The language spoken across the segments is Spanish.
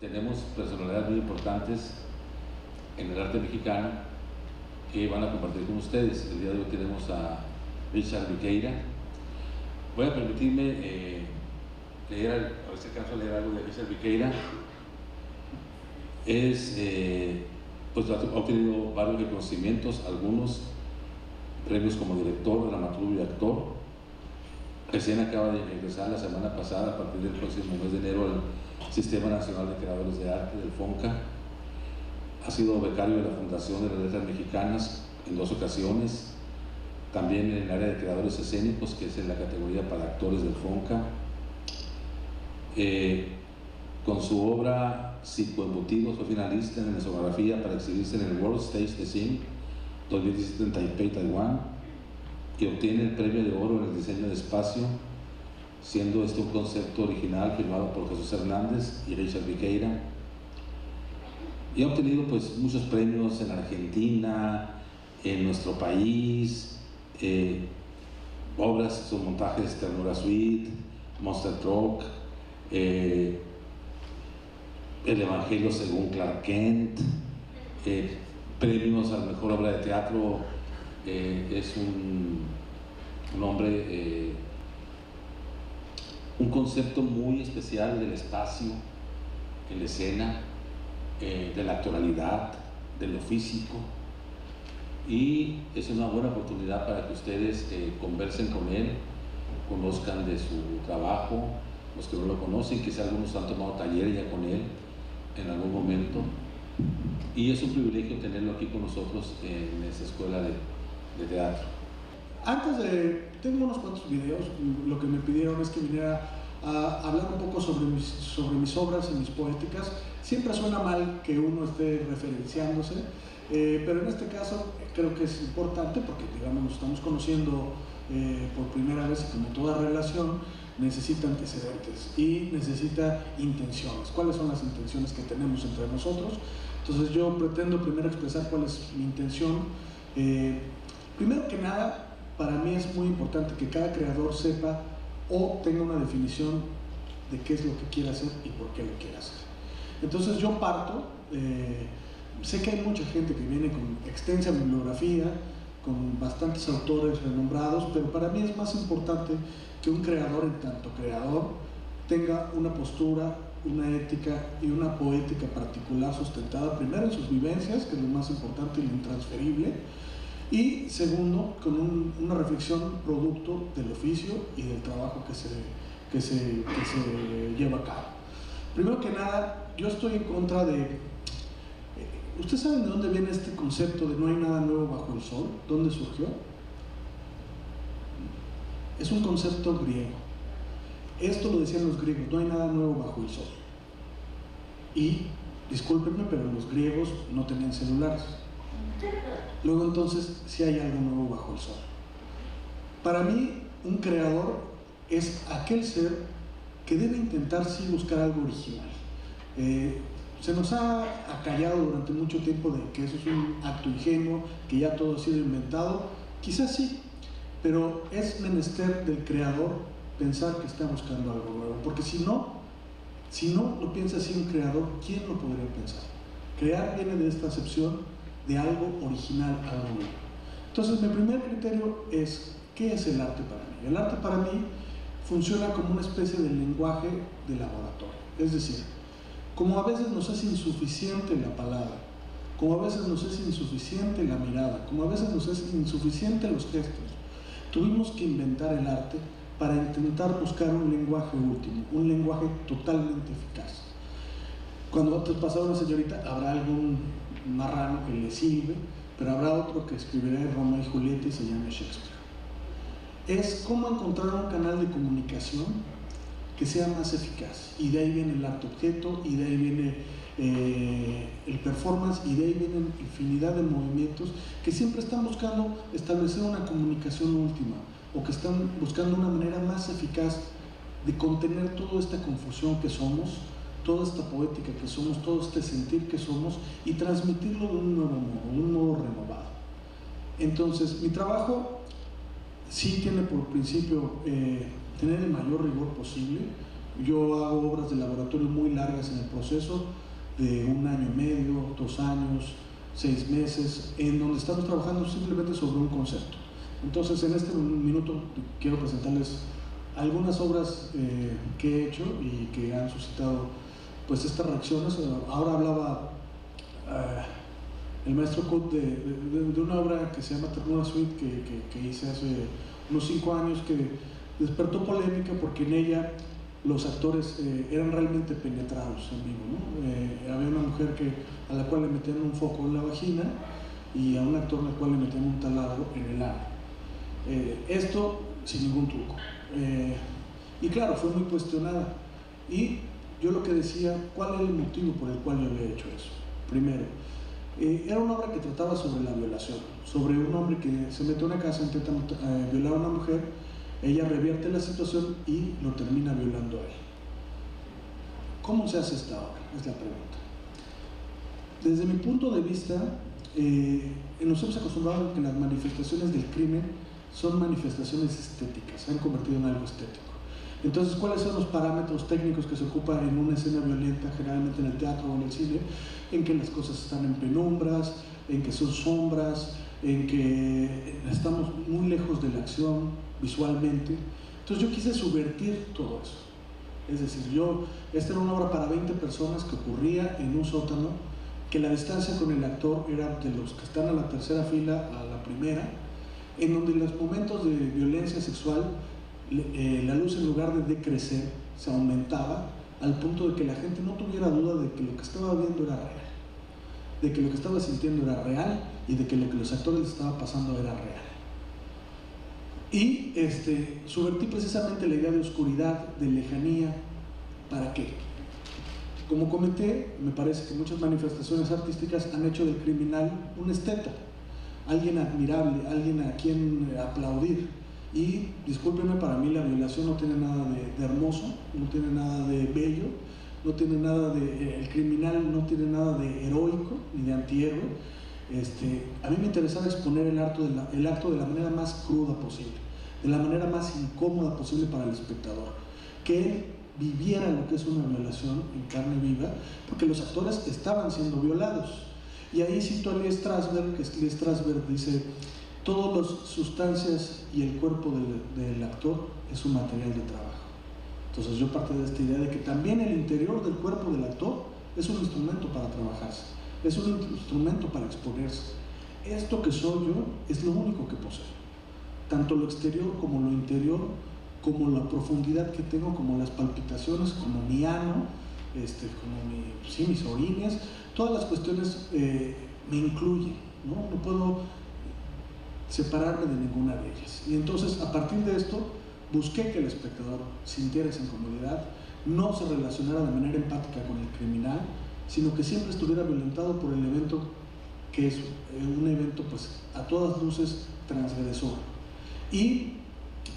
tenemos personalidades muy importantes en el arte mexicano que van a compartir con ustedes. El día de hoy tenemos a Richard Viqueira. Voy a permitirme leer algo de Richard Viqueira. Pues ha obtenido varios reconocimientos, algunos premios como director, dramaturgo y actor. Recién acaba de regresar la semana pasada, a partir del próximo mes de enero, al Sistema Nacional de Creadores de Arte, del FONCA. Ha sido becario de la Fundación de las Letras Mexicanas en 2 ocasiones, también en el área de creadores escénicos, que es en la categoría para actores del FONCA. Con su obra Psicoembutidos fue finalista en la escenografía para exhibirse en el World Stage Design 2017 en Taipei, Taiwán, y obtiene el premio de oro en el diseño de espacio, siendo este un concepto original firmado por Jesús Hernández y Richard Viqueira. Y ha obtenido pues muchos premios en Argentina, en nuestro país, obras, sus montajes Ternura Suite, Monster Truck, El Evangelio según Clark Kent, premios a la mejor obra de teatro. Es un hombre, un concepto muy especial del espacio, en la escena, de la actoralidad, de lo físico, y es una buena oportunidad para que ustedes conversen con él, conozcan de su trabajo, los que no lo conocen, quizá algunos han tomado taller ya con él en algún momento, y es un privilegio tenerlo aquí con nosotros en esta escuela de teatro. Tengo unos cuantos videos. Lo que me pidieron es que viniera a hablar un poco sobre mis obras y mis poéticas. Siempre suena mal que uno esté referenciándose, pero en este caso creo que es importante porque, digamos, nos estamos conociendo por primera vez, y como toda relación necesita antecedentes y necesita intenciones. ¿Cuáles son las intenciones que tenemos entre nosotros? Entonces yo pretendo primero expresar cuál es mi intención. Primero que nada, para mí es muy importante que cada creador sepa o tenga una definición de qué es lo que quiere hacer y por qué lo quiere hacer. Entonces yo parto, sé que hay mucha gente que viene con extensa bibliografía, con bastantes autores renombrados, pero para mí es más importante que un creador, en tanto creador, tenga una postura, una ética y una poética particular sustentada primero en sus vivencias, que es lo más importante y lo intransferible, y segundo, con una reflexión producto del oficio y del trabajo que se lleva a cabo. Primero que nada, yo estoy en contra de... ¿Ustedes saben de dónde viene este concepto de no hay nada nuevo bajo el sol? ¿Dónde surgió? Es un concepto griego. Esto lo decían los griegos, no hay nada nuevo bajo el sol. Y, discúlpenme, pero los griegos no tenían celulares. Luego entonces, sí hay algo nuevo bajo el sol. Para mí, un creador es aquel ser que debe intentar sí buscar algo original. Se nos ha acallado durante mucho tiempo de que eso es un acto ingenuo, que ya todo ha sido inventado. Quizás sí, pero es menester del creador pensar que está buscando algo nuevo, porque si no lo piensa así un creador, ¿quién lo podría pensar? Crear viene de esta acepción de algo original, algo nuevo. Entonces mi primer criterio es, ¿qué es el arte para mí? El arte para mí funciona como una especie de lenguaje de laboratorio, es decir, como a veces nos es insuficiente la palabra, como a veces nos es insuficiente la mirada, como a veces nos es insuficiente los gestos, tuvimos que inventar el arte para intentar buscar un lenguaje último, un lenguaje totalmente eficaz. Cuando te pasa una señorita, habrá algún marrano que le sirve, pero habrá otro que escribirá Romeo y Julieta y se llama Shakespeare. Es cómo encontrar un canal de comunicación que sea más eficaz, y de ahí viene el arte objeto, y de ahí viene el performance, y de ahí vienen infinidad de movimientos que siempre están buscando establecer una comunicación última, o que están buscando una manera más eficaz de contener toda esta confusión que somos, toda esta poética que somos, todo este sentir que somos, y transmitirlo de un nuevo modo, de un modo renovado. Entonces mi trabajo sí tiene por principio tener el mayor rigor posible. Yo hago obras de laboratorio muy largas en el proceso, de 1 año y medio, 2 años, 6 meses, en donde estamos trabajando simplemente sobre un concepto. Entonces, en este minuto quiero presentarles algunas obras que he hecho y que han suscitado pues estas reacciones. Ahora hablaba el maestro Kut de una obra que se llama Ternura Suite que hice hace unos 5 años, que despertó polémica porque en ella los actores eran realmente penetrados en vivo, ¿no? Había una mujer a la cual le metían un foco en la vagina y a un actor al cual le metían un taladro en el ano. Esto sin ningún truco. Y claro, fue muy cuestionada. Y yo lo que decía, ¿cuál era el motivo por el cual yo había hecho eso? Primero, era una obra que trataba sobre la violación, sobre un hombre que se mete a una casa, intenta violar a una mujer, ella revierte la situación y lo termina violando a él. ¿Cómo se hace esta obra? Es la pregunta. Desde mi punto de vista, nos hemos acostumbrado a que las manifestaciones del crimen son manifestaciones estéticas, se han convertido en algo estético. Entonces, ¿cuáles son los parámetros técnicos que se ocupan en una escena violenta, generalmente en el teatro o en el cine? En que las cosas están en penumbras, en que son sombras, en que estamos muy lejos de la acción visualmente. Entonces yo quise subvertir todo eso. Es decir, esta era una obra para 20 personas que ocurría en un sótano, que la distancia con el actor era de los que están a la tercera fila a la primera, en donde en los momentos de violencia sexual la luz, en lugar de decrecer, se aumentaba al punto de que la gente no tuviera duda de que lo que estaba viendo era real, de que lo que estaba sintiendo era real y de que lo que los actores les estaba pasando era real. Y subvertí precisamente la idea de oscuridad, de lejanía. ¿Para qué? Como comenté, me parece que muchas manifestaciones artísticas han hecho del criminal un esteta, alguien admirable, alguien a quien aplaudir. Y discúlpenme, para mí la violación no tiene nada de hermoso, no tiene nada de bello, no tiene nada el criminal no tiene nada de heroico ni de antihéroe. A mí me interesaba exponer el acto de la manera más cruda posible, de la manera más incómoda posible para el espectador, que él viviera lo que es una violación en carne viva, porque los actores estaban siendo violados. Y ahí cito a Lee Strasberg, que Lee Strasberg dice: todas las sustancias y el cuerpo del actor es un material de trabajo. Entonces yo parto de esta idea de que también el interior del cuerpo del actor es un instrumento para trabajarse, es un instrumento para exponerse. Esto que soy yo es lo único que poseo, tanto lo exterior como lo interior, como la profundidad que tengo, como las palpitaciones, como mi ano, como mis oríneas, todas las cuestiones me incluyen, ¿no? No puedo separarme de ninguna de ellas. Y entonces, a partir de esto, busqué que el espectador sintiera esa incomodidad, no se relacionara de manera empática con el criminal, sino que siempre estuviera violentado por el evento, que es un evento pues a todas luces transgresor. Y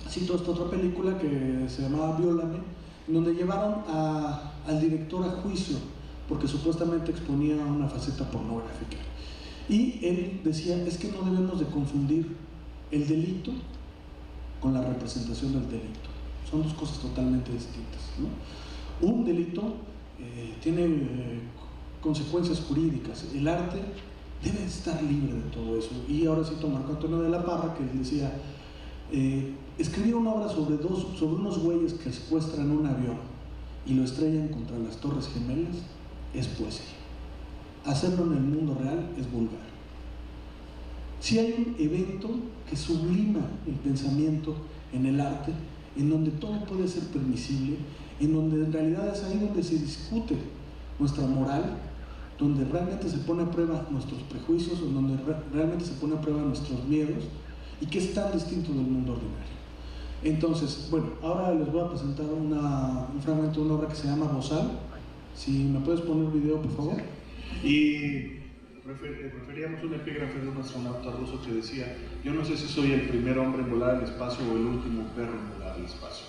cito esta otra película que se llamaba Viólame, en donde llevaron al director a juicio porque supuestamente exponía una faceta pornográfica. Y él decía, es que no debemos de confundir el delito con la representación del delito. Son dos cosas totalmente distintas, ¿no? Un delito tiene consecuencias jurídicas. El arte debe estar libre de todo eso. Y ahora cito a Marco Antonio de la Parra, que decía, escribir una obra sobre unos güeyes que secuestran un avión y lo estrellan contra las Torres Gemelas es poesía. Hacerlo en el mundo real es vulgar. Si hay un evento que sublima el pensamiento en el arte, en donde todo puede ser permisible, en donde en realidad es ahí donde se discute nuestra moral, donde realmente se pone a prueba nuestros prejuicios, donde realmente se pone a prueba nuestros miedos, y que es tan distinto del mundo ordinario. Entonces, bueno, ahora les voy a presentar un fragmento de una obra que se llama Bozal. Si me puedes poner un video, por favor. Y referíamos un epígrafe de un astronauta ruso que decía: yo no sé si soy el primer hombre en volar al espacio o el último perro en volar al espacio.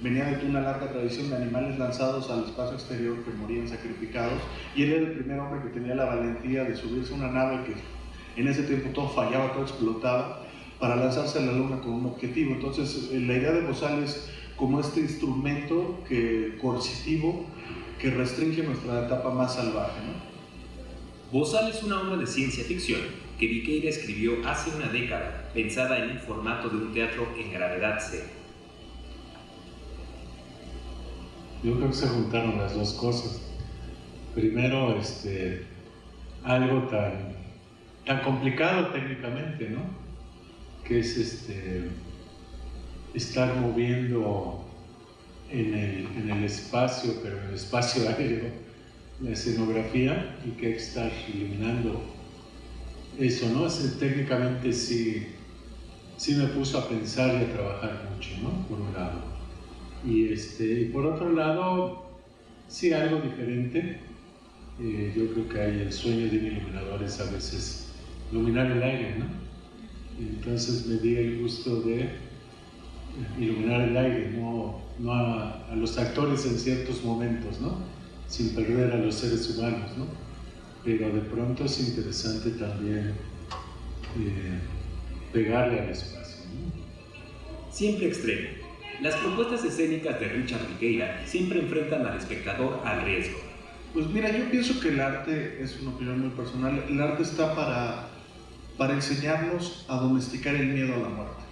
Venía de una larga tradición de animales lanzados al espacio exterior que morían sacrificados, y él era el primer hombre que tenía la valentía de subirse a una nave que en ese tiempo todo fallaba, todo explotaba, para lanzarse a la luna con un objetivo. Entonces la idea de Bozal es como este instrumento coercitivo que restringe nuestra etapa más salvaje, ¿no? Bozal es una obra de ciencia ficción que Viqueira escribió hace una década, pensada en un formato de un teatro en gravedad cero. Yo creo que se juntaron las dos cosas. Primero, algo tan complicado técnicamente, ¿no? Que es estar moviendo en el espacio, pero en el espacio aéreo, la escenografía, y que hay que estar iluminando eso, ¿no? Técnicamente sí me puso a pensar y a trabajar mucho, ¿no? Por un lado. Y por otro lado, sí algo diferente. Yo creo que hay el sueño de un iluminador es a veces iluminar el aire, ¿no? Entonces me di el gusto de iluminar el aire, no a los actores en ciertos momentos, ¿no? Sin perder a los seres humanos, ¿no? Pero de pronto es interesante también pegarle al espacio, ¿no? Siempre extremo. Las propuestas escénicas de Richard Viqueira siempre enfrentan al espectador al riesgo. Pues mira, yo pienso que el arte, es una opinión muy personal, el arte está para enseñarnos a domesticar el miedo a la muerte.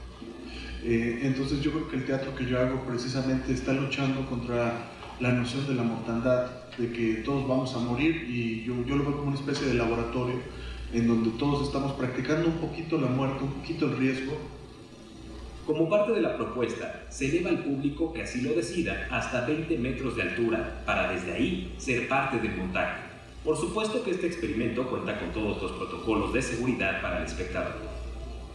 Entonces yo creo que el teatro que yo hago precisamente está luchando contra la noción de la mortandad, de que todos vamos a morir, y yo lo veo como una especie de laboratorio en donde todos estamos practicando un poquito la muerte, un poquito el riesgo. Como parte de la propuesta, se eleva al público que así lo decida hasta 20 metros de altura para desde ahí ser parte del montaje. Por supuesto que este experimento cuenta con todos los protocolos de seguridad para el espectador.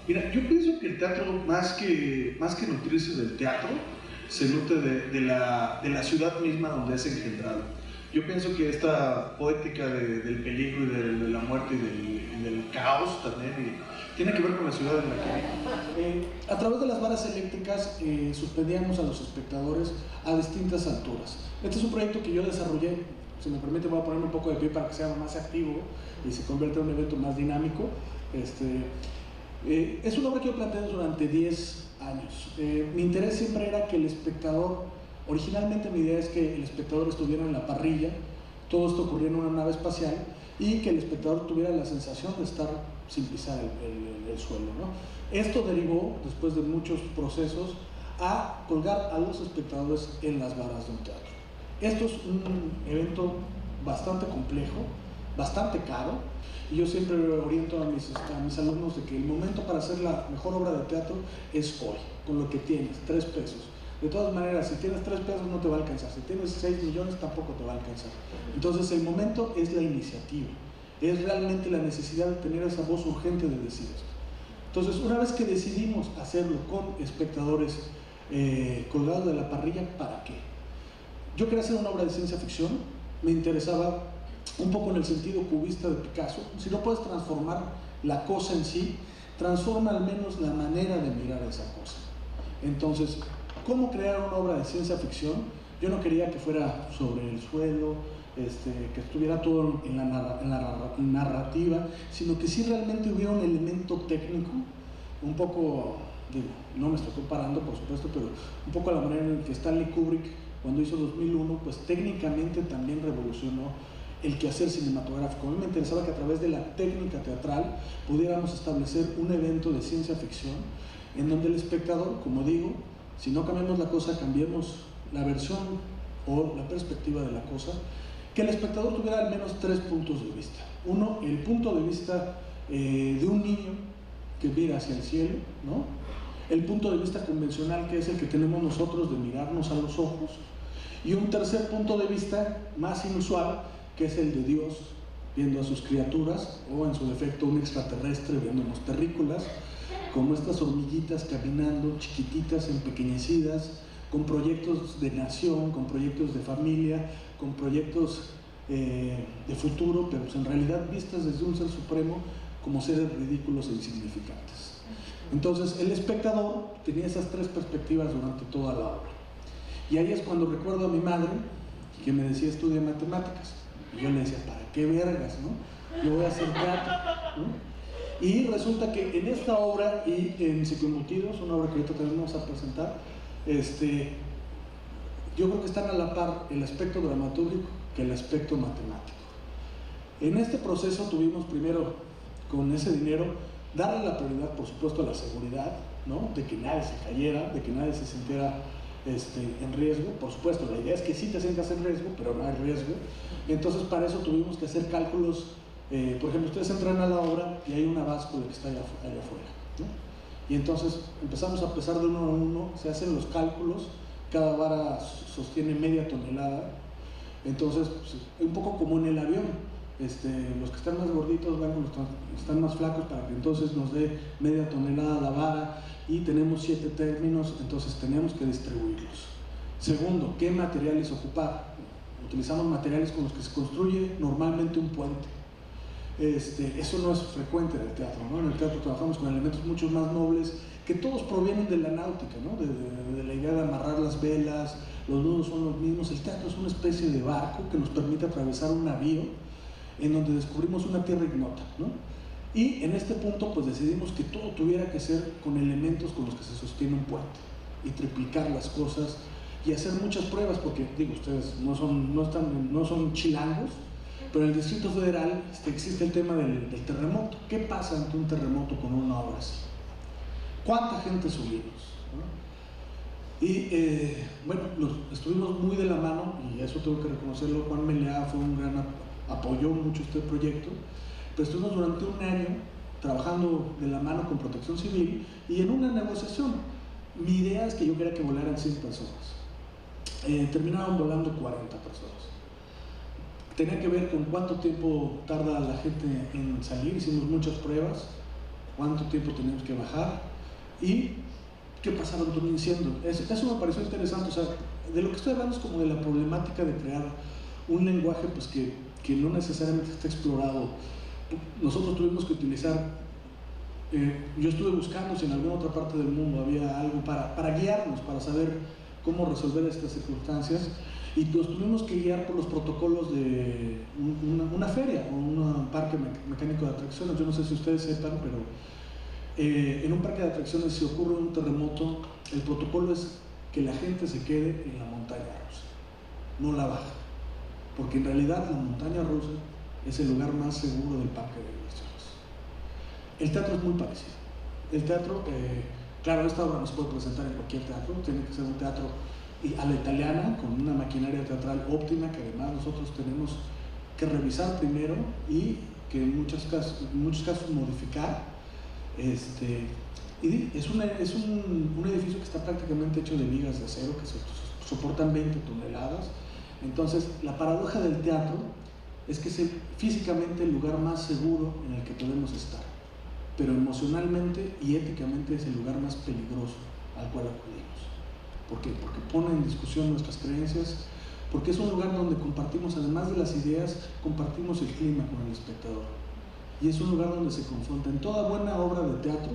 Mira, yo pienso que el teatro, más que nutrirse del teatro, se nutre de la ciudad misma donde es engendrado. Yo pienso que esta poética del peligro y de la muerte y del caos también tiene que ver con la ciudad en la que vive. A través de las varas eléctricas suspendíamos a los espectadores a distintas alturas. Este es un proyecto que yo desarrollé, si me permite voy a poner un poco de pie para que sea más activo y se convierta en un evento más dinámico. Es una obra que yo planteé durante 10 años. Mi interés siempre era que el espectador, originalmente mi idea es que el espectador estuviera en la parrilla, todo esto ocurría en una nave espacial, y que el espectador tuviera la sensación de estar sin pisar el suelo, ¿no? Esto derivó, después de muchos procesos, a colgar a los espectadores en las varas de un teatro. Esto es un evento bastante complejo, bastante caro, y yo siempre oriento a mis alumnos de que el momento para hacer la mejor obra de teatro es hoy, con lo que tienes, 3 pesos. De todas maneras, si tienes 3 pesos no te va a alcanzar, si tienes 6 millones tampoco te va a alcanzar. Entonces el momento es la iniciativa, es realmente la necesidad de tener esa voz urgente de decir esto. Entonces, una vez que decidimos hacerlo con espectadores colgados de la parrilla, ¿para qué? Yo quería hacer una obra de ciencia ficción, me interesaba un poco en el sentido cubista de Picasso. Si no puedes transformar la cosa en sí, transforma al menos la manera de mirar esa cosa. Entonces, ¿cómo crear una obra de ciencia ficción? Yo no quería que fuera sobre el suelo, que estuviera todo en la narrativa, sino que sí realmente hubiera un elemento técnico, un poco, no me estoy comparando por supuesto, pero un poco a la manera en que Stanley Kubrick, cuando hizo 2001, pues técnicamente también revolucionó el quehacer cinematográfico. A mí me interesaba que a través de la técnica teatral pudiéramos establecer un evento de ciencia ficción en donde el espectador, como digo, si no cambiamos la cosa, cambiemos la versión o la perspectiva de la cosa, que el espectador tuviera al menos 3 puntos de vista. Uno, el punto de vista de un niño que mira hacia el cielo, ¿no? El punto de vista convencional, que es el que tenemos nosotros de mirarnos a los ojos, y un tercer punto de vista más inusual, que es el de Dios viendo a sus criaturas, o en su defecto un extraterrestre viéndonos terrícolas, como estas hormiguitas caminando, chiquititas, empequeñecidas, con proyectos de nación, con proyectos de familia, con proyectos de futuro, pero pues en realidad vistas desde un ser supremo como seres ridículos e insignificantes. Entonces el espectador tenía esas 3 perspectivas durante toda la obra. Y ahí es cuando recuerdo a mi madre, que me decía estudia matemáticas. Y yo le decía, ¿para qué vergas, no? Yo voy a hacer teatro, ¿no? Y resulta que en esta obra y en Psicoembutidos, una obra que ahorita también vamos a presentar, yo creo que están a la par el aspecto dramatúrgico que el aspecto matemático. En este proceso tuvimos primero, con ese dinero, darle la prioridad, por supuesto, a la seguridad, ¿no? De que nadie se cayera, de que nadie se sintiera en riesgo. Por supuesto, la idea es que sí te sientas en riesgo, pero no hay riesgo. Entonces, para eso tuvimos que hacer cálculos. Por ejemplo, ustedes entran a la obra y hay una báscula que está allá afuera, ¿no? Y entonces empezamos a pesar de uno a uno, se hacen los cálculos, cada vara sostiene media tonelada. Entonces, pues, un poco como en el avión. Los que están más gorditos van con los que están más flacos para que entonces nos dé media tonelada la vara, y tenemos 7 términos, entonces tenemos que distribuirlos. Segundo, ¿qué materiales ocupar? Utilizamos materiales con los que se construye normalmente un puente. Eso no es frecuente en el teatro, ¿no? En el teatro trabajamos con elementos mucho más nobles que todos provienen de la náutica, ¿no? De la idea de amarrar las velas, los nudos son los mismos. El teatro es una especie de barco que nos permite atravesar un navío en donde descubrimos una tierra ignota, ¿no? Y en este punto pues decidimos que todo tuviera que ser con elementos con los que se sostiene un puente, y triplicar las cosas y hacer muchas pruebas, porque digo, ustedes no son chilangos, pero en el Distrito Federal existe el tema del terremoto. ¿Qué pasa ante un terremoto con una obra así? ¿Cuánta gente subimos, ¿no? Y bueno, estuvimos muy de la mano, y eso tengo que reconocerlo. Juan Melea fue un gran apoyó mucho este proyecto, pero estuvimos durante un año trabajando de la mano con Protección Civil y en una negociación. Mi idea es que yo quería que volaran 100 personas, terminaron volando 40 personas. Tenía que ver con cuánto tiempo tarda la gente en salir, hicimos muchas pruebas, cuánto tiempo teníamos que bajar y qué pasaba ante un incendio. Eso me pareció interesante. O sea, de lo que estoy hablando es como de la problemática de crear un lenguaje pues que no necesariamente está explorado. Nosotros tuvimos que utilizar, yo estuve buscando si en alguna otra parte del mundo había algo para guiarnos, para saber cómo resolver estas circunstancias, y nos tuvimos que guiar por los protocolos de una feria o un parque mecánico de atracciones. Yo no sé si ustedes sepan, pero en un parque de atracciones, si ocurre un terremoto, el protocolo es que la gente se quede en la montaña rusa, no la baja, porque en realidad la montaña rusa es el lugar más seguro del parque de diversiones. El teatro es muy parecido. El teatro, claro, esta obra no se puede presentar en cualquier teatro, tiene que ser un teatro a la italiana, con una maquinaria teatral óptima, que además nosotros tenemos que revisar primero y que en muchos casos modificar. Y es un edificio que está prácticamente hecho de vigas de acero que soportan 20 toneladas. Entonces, la paradoja del teatro es que es físicamente el lugar más seguro en el que podemos estar, pero emocionalmente y éticamente es el lugar más peligroso al cual acudimos. ¿Por qué? Porque pone en discusión nuestras creencias, porque es un lugar donde compartimos, además de las ideas, compartimos el clima con el espectador. Y es un lugar donde se confronta. En toda buena obra de teatro,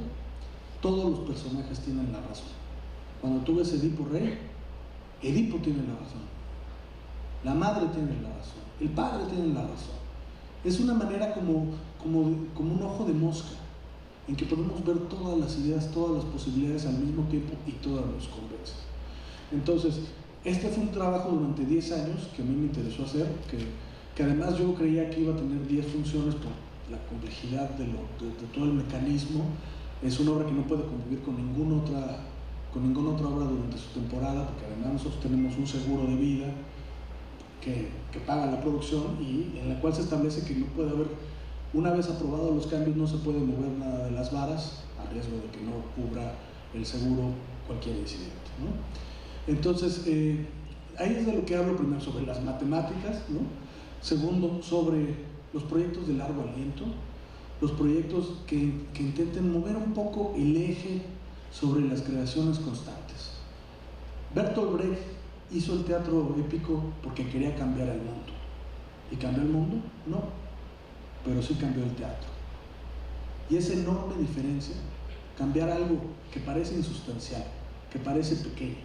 todos los personajes tienen la razón. Cuando tú ves Edipo Rey, Edipo tiene la razón, la madre tiene la razón, el padre tiene la razón. Es una manera como un ojo de mosca, en que podemos ver todas las ideas, todas las posibilidades al mismo tiempo, y todas nos convencen. Entonces, este fue un trabajo durante 10 años que a mí me interesó hacer, que además yo creía que iba a tener 10 funciones por la complejidad de todo el mecanismo. Es una obra que no puede convivir con ninguna otra obra durante su temporada, porque además nosotros tenemos un seguro de vida que paga la producción, y en la cual se establece que no puede haber, una vez aprobados los cambios, no se puede mover nada de las varas a riesgo de que no cubra el seguro cualquier incidente, ¿no? Entonces, ahí es de lo que hablo. Primero, sobre las matemáticas, ¿no? Segundo, sobre los proyectos de largo aliento, los proyectos que intenten mover un poco el eje sobre las creaciones constantes. Bertolt Brecht hizo el teatro épico porque quería cambiar el mundo. ¿Y cambió el mundo? No, pero sí cambió el teatro. Y esa enorme diferencia, cambiar algo que parece insustancial, que parece pequeño,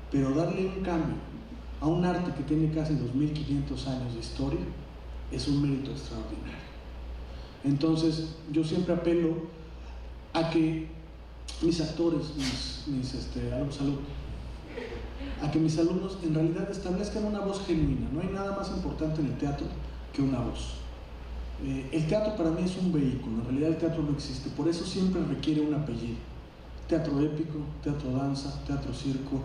pero darle un cambio a un arte que tiene casi 2500 años de historia, es un mérito extraordinario. Entonces, yo siempre apelo a que mis actores, salud, a que mis alumnos en realidad establezcan una voz genuina. No hay nada más importante en el teatro que una voz. El teatro para mí es un vehículo, en realidad el teatro no existe, por eso siempre requiere un apellido. Teatro épico, teatro danza, teatro circo,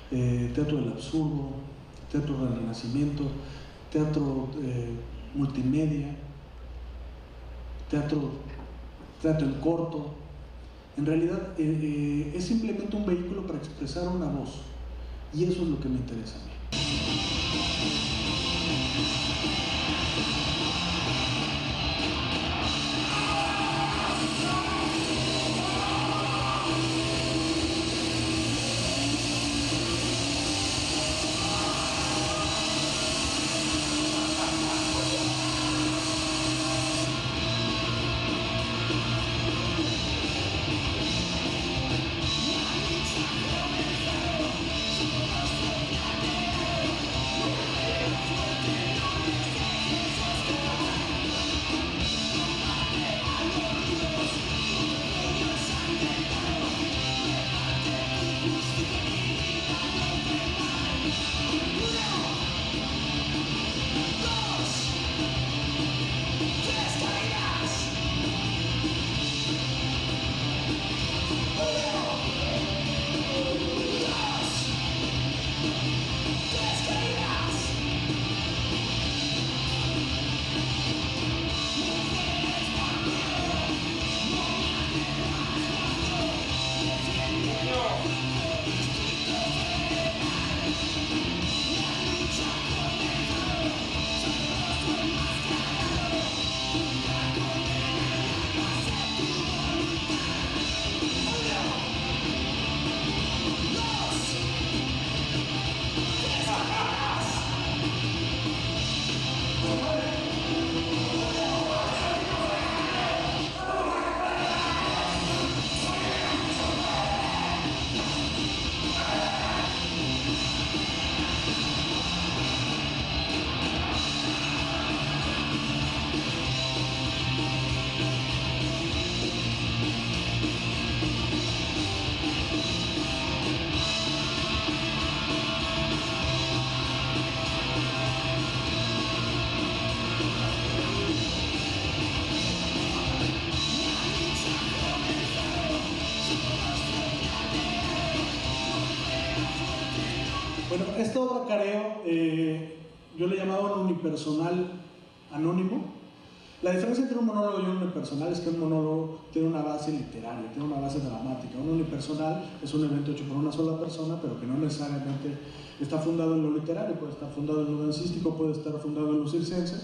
teatro del absurdo, teatro del renacimiento, teatro multimedia, teatro en corto. En realidad es simplemente un vehículo para expresar una voz, y eso es lo que me interesa a mí. Bueno, esta obra Careo, yo le llamaba un unipersonal anónimo. La diferencia entre un monólogo y un unipersonal es que un monólogo tiene una base literaria, tiene una base dramática. Un unipersonal es un evento hecho por una sola persona, pero que no necesariamente está fundado en lo literario, puede estar fundado en lo dancístico, puede estar fundado en lo circense.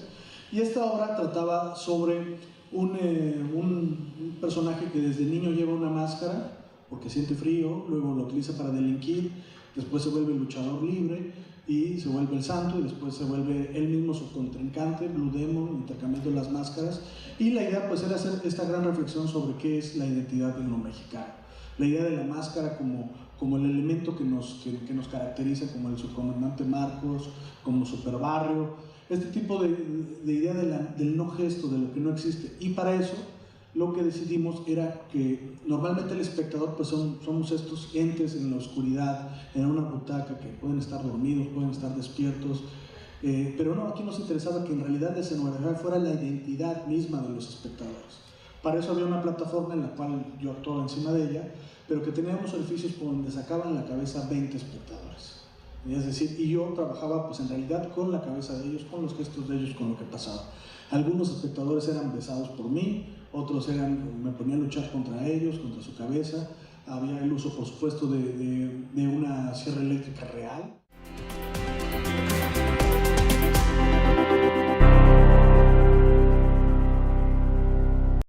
Y esta obra trataba sobre un personaje que desde niño lleva una máscara porque siente frío, luego lo utiliza para delinquir, después se vuelve luchador libre y se vuelve el santo, y después se vuelve él mismo su contrincante, Blue Demon, intercambiando las máscaras. Y la idea pues era hacer esta gran reflexión sobre qué es la identidad en lo mexicano, la idea de la máscara como el elemento que nos caracteriza, como el subcomandante Marcos, como Superbarrio, este tipo de idea del no gesto, de lo que no existe. Y para eso lo que decidimos era que normalmente el espectador pues somos estos entes en la oscuridad, en una butaca, que pueden estar dormidos, pueden estar despiertos, pero no, aquí nos interesaba que en realidad la escenografía fuera la identidad misma de los espectadores. Para eso había una plataforma en la cual yo actuaba encima de ella, pero que teníamos edificios por donde sacaban la cabeza 20 espectadores. Es decir, y yo trabajaba pues en realidad con la cabeza de ellos, con los gestos de ellos, con lo que pasaba. Algunos espectadores eran besados por mí, otros me ponía a luchar contra ellos, contra su cabeza. Había el uso, por supuesto, de una sierra eléctrica real.